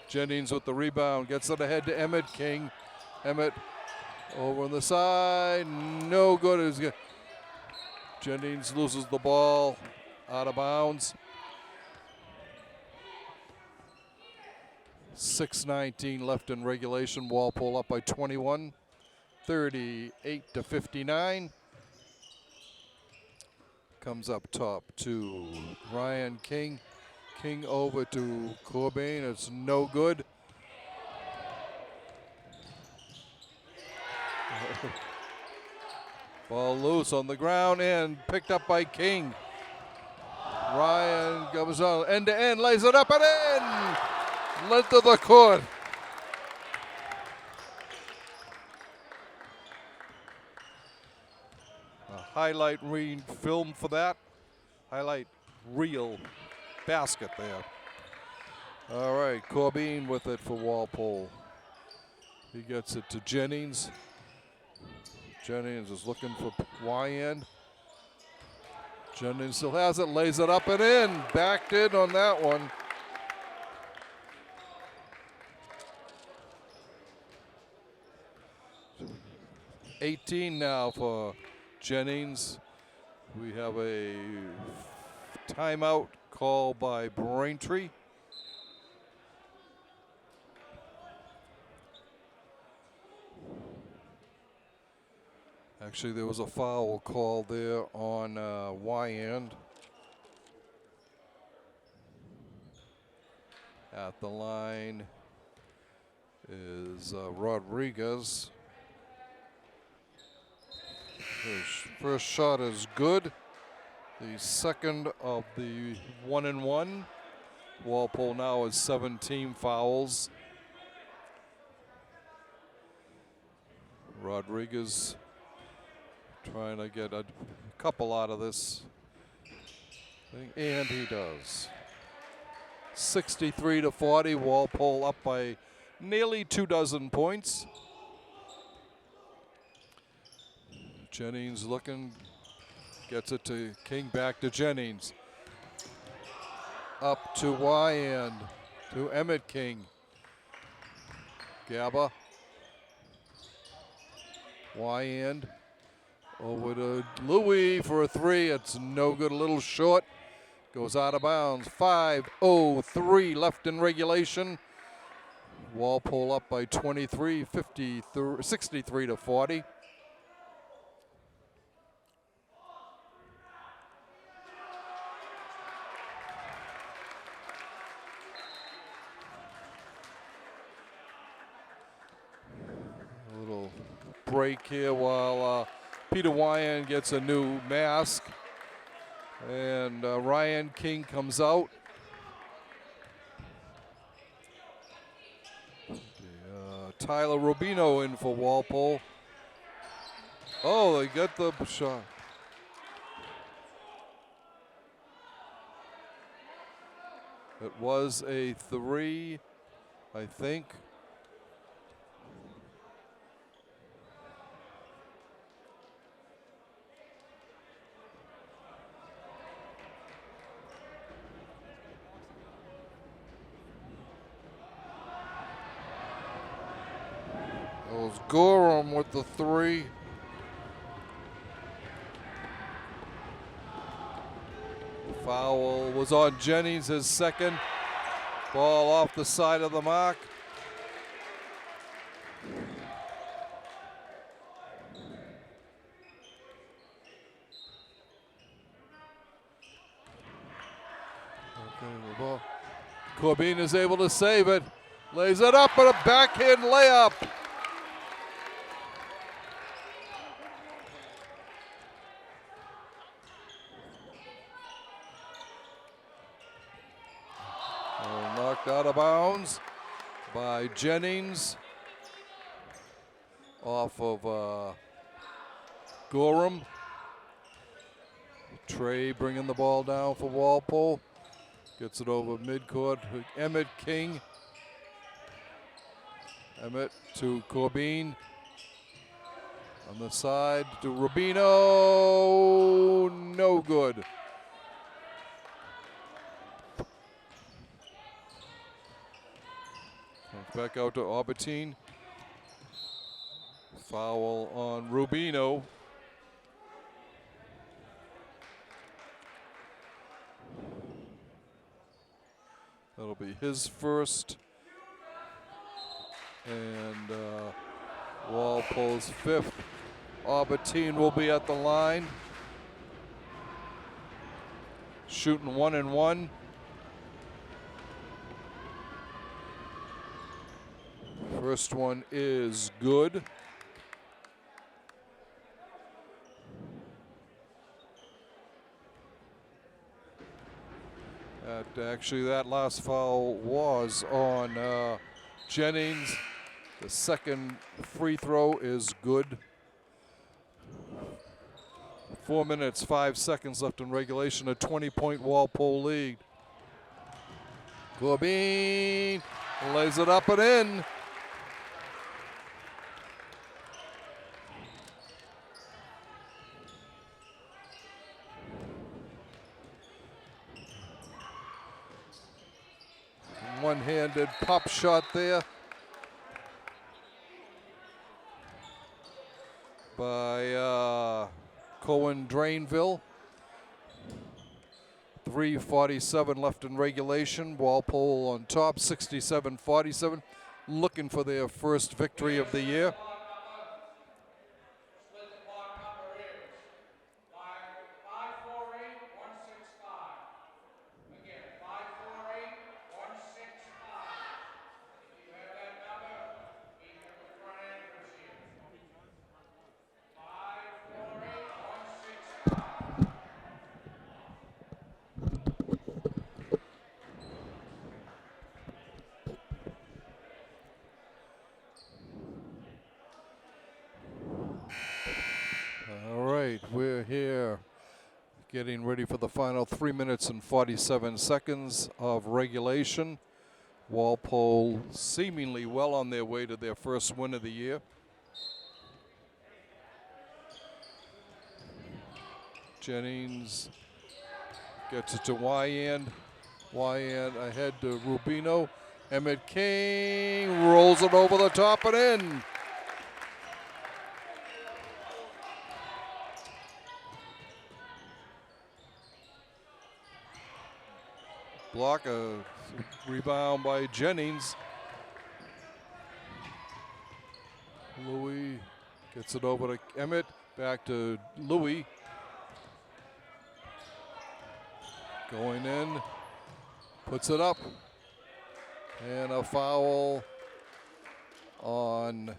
Jennings with the rebound, gets it ahead to Emmett King. Emmett over on the side, no good. Jennings loses the ball, out of bounds. 6:19 left in regulation. Walpole up by 21, 38-59. Comes up top to Ryan King. King over to Corbin. It's no good. Ball loose on the ground and picked up by King. Ryan goes on end to end, lays it up and in. Length of the court. A highlight film for that. Highlight reel basket there. All right, Corbin with it for Walpole. He gets it to Jennings. Jennings is looking for YN. Jennings still has it, lays it up and in. Backed in on that one. $18 now for Jennings. We have a timeout call by Braintree. Actually, there was a foul call there on Y-end. At the line is Rodriguez. His first shot is good. The second of the 1-and-1. Walpole now has 17 fouls. Rodriguez trying to get a couple out of this thing, and he does. 63-40, Walpole up by nearly 24 points. Jennings looking, gets it to King, back to Jennings. Up to Y-end, to Emmett King. Gaba. Y-end. Over to Louis for a three. It's no good, a little short. Goes out of bounds. 5:03 left in regulation. Walpole up by 23, 63-40. A little break here while Peter Wyan gets a new mask, and Ryan King comes out. Tyler Rubino in for Walpole. Oh, they got the shot. It was a three, I think. It was Gorham with the three. The foul was on Jennings, his second. Ball off the side of the mark. Okay, the ball. Corbin is able to save it. Lays it up and a backhand layup. Knocked out of bounds by Jennings off of Gorham. Trey bringing the ball down for Walpole. Gets it over midcourt. Emmett King. Emmett to Corbin. On the side to Rubino. No good. Comes back out to Albertine. Foul on Rubino. That'll be his first. And Walpole's fifth. Albertine will be at the line. Shooting 1 and 1. First one is good. Actually, that last foul was on Jennings. The second free throw is good. 4 minutes, 5 seconds left in regulation. A 20-point Walpole lead. Corbin lays it up and in. One-handed pop shot there by Cohen Drainville. 3:47 left in regulation. Walpole on top, 67-47, looking for their first victory of the year. We're here getting ready for the final 3 minutes and 47 seconds of regulation. Walpole seemingly well on their way to their first win of the year. Jennings gets it to Wyand. Wyand ahead to Rubino. Emmett King rolls it over the top and in. Block, a rebound by Jennings. Louis gets it over to Emmett, back to Louis. Going in, puts it up. And a foul on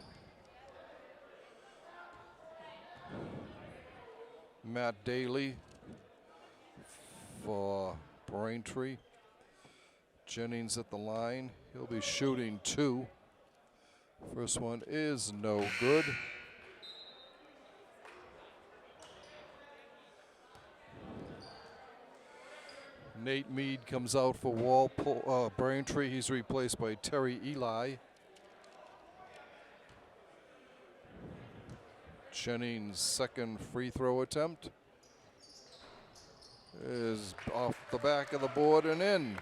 Matt Daly for Braintree. Jennings at the line. He'll be shooting 2. First one is no good. Nate Mead comes out for Walpole, Braintree. He's replaced by Terry Eli. Jennings' second free throw attempt is off the back of the board and in.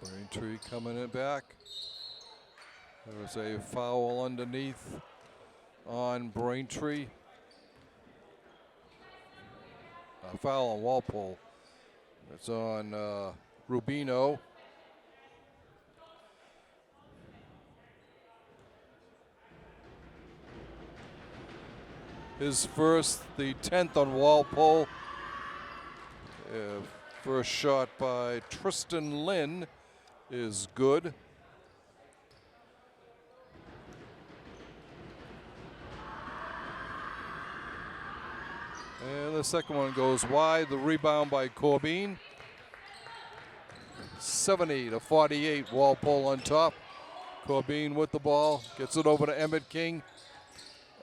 Braintree coming in back. There's a foul underneath on Braintree. A foul on Walpole. It's on Rubino. His first, the 10th on Walpole. First shot by Tristan Lynn is good. And the second one goes wide. The rebound by Corbin. 70-48, Walpole on top. Corbin with the ball, gets it over to Emmett King.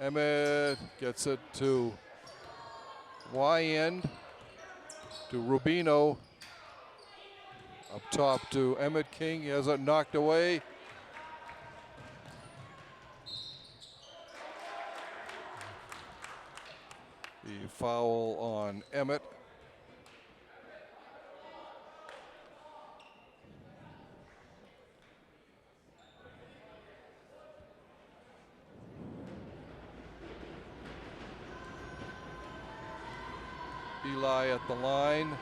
Emmett gets it to Wyand, to Rubino. Up top to Emmett King. He has it knocked away. The foul on Emmett. Eli at the line.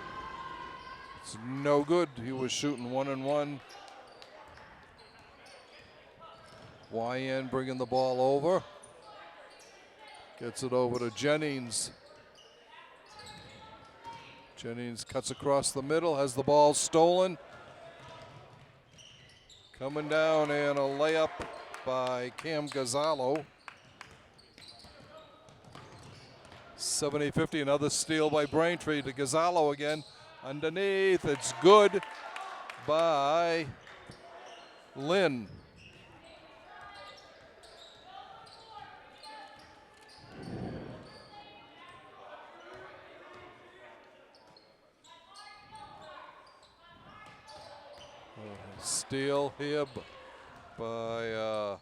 It's no good. He was shooting 1-1. YN bringing the ball over. Gets it over to Jennings. Jennings cuts across the middle, has the ball stolen. Coming down and a layup by Cam Gonzalo. 70-50, another steal by Braintree to Gonzalo again. Underneath, it's good by Lynn. Steal here by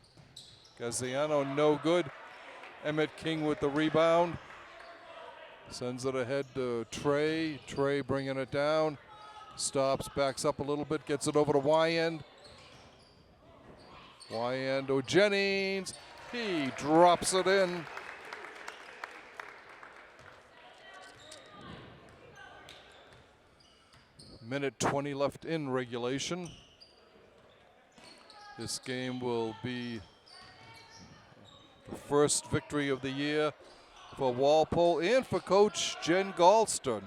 Gaziano, no good. Emmett King with the rebound. Sends it ahead to Trey. Trey bringing it down. Stops, backs up a little bit, gets it over to YN. YN to Jennings. He drops it in. Minute 20 left in regulation. This game will be the first victory of the year for Walpole and for Coach Jen Galston.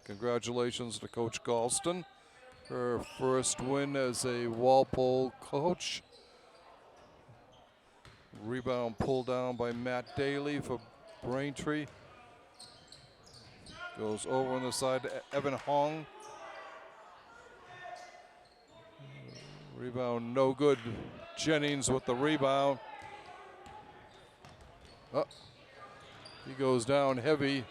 Congratulations to Coach Galston. Her first win as a Walpole coach. Rebound pulled down by Matt Daly for Braintree. Goes over on the side to Evan Hong. Rebound no good. Jennings with the rebound. Oh, he goes down heavy.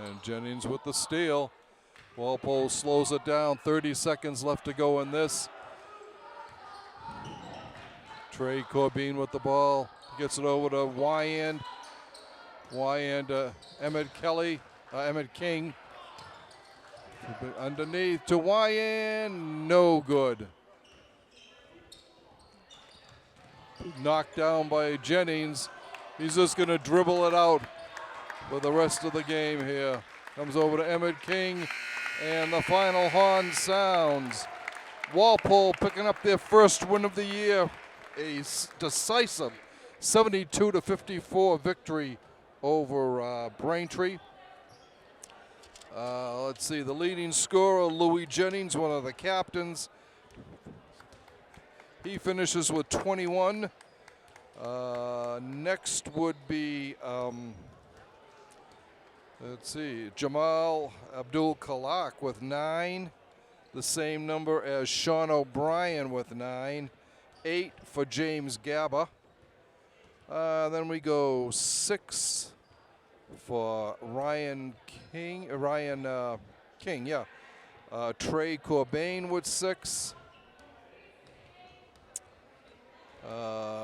And Jennings with the steal. Walpole slows it down. 30 seconds left to go in this. Trey Corbin with the ball. Gets it over to YN. YN to Emmett King. Underneath to YN. No good. Knocked down by Jennings. He's just going to dribble it out for the rest of the game here. Comes over to Emmett King, and the final horn sounds. Walpole picking up their first win of the year. A decisive 72-54 victory over Braintree. Let's see, the leading scorer, Louis Jennings, one of the captains. He finishes with 21. Next would be, let's see, Jamal Abdul Kalak with 9. The same number as Sean O'Brien with 9. 8 for James Gaba. Then we go 6 for Ryan King. Trey Corbin with 6.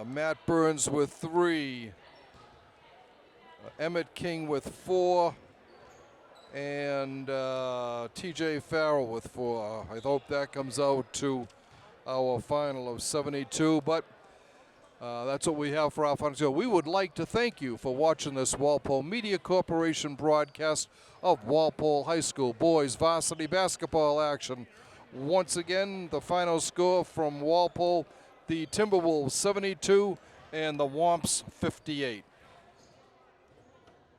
Matt Burns with 3. Emmett King with 4. And TJ Farrell with 4. I hope that comes out to our final of 72, but that's what we have for our final show. We would like to thank you for watching this Walpole Media Corporation broadcast of Walpole High School boys varsity basketball action. Once again, the final score from Walpole, the Timberwolves 72 and the Womps 58.